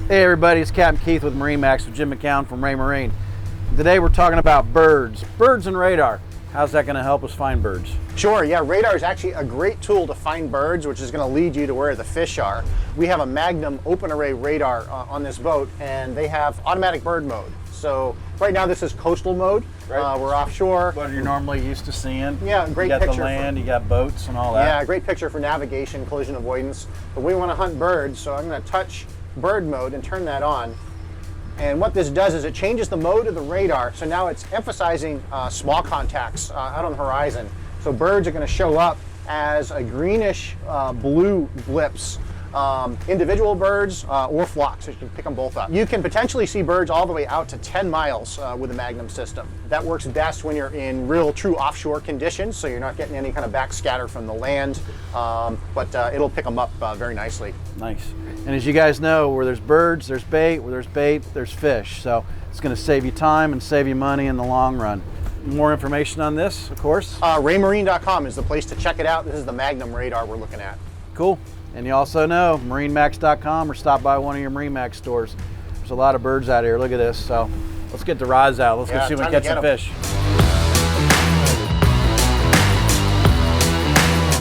Hey everybody, it's Captain Keith with MarineMax with Jim McCown from Raymarine. Today we're talking about birds and radar. How's that going to help us find birds? Sure, yeah, radar is actually a great tool to find birds, which is going to lead you to where the fish are. We have a Magnum open array radar on this boat, and they have automatic bird mode. So right now this is coastal mode. Right. We're offshore. What you're normally used to seeing. Yeah, great picture. You got the land, you got boats and all that. Yeah, great picture for navigation, collision avoidance. But we want to hunt birds, so I'm going to touch bird mode and turn that on. And what this does is it changes the mode of the radar, so now it's emphasizing small contacts out on the horizon. So birds are going to show up as a greenish blue blips, individual birds or flocks, so you can pick them both up. You can potentially see birds all the way out to 10 miles with the Magnum system. That works best when you're in real true offshore conditions, so you're not getting any kind of backscatter from the land, but it'll pick them up very nicely. Nice. And as you guys know, where there's birds, there's bait. Where there's bait, there's fish. So it's going to save you time and save you money in the long run. More information on this, of course. Raymarine.com is the place to check it out. This is the Magnum radar we're looking at. Cool. And you also know MarineMax.com or stop by one of your MarineMax stores. There's a lot of birds out here. Look at this. So let's get the rods out. Let's go see if we can catch some fish.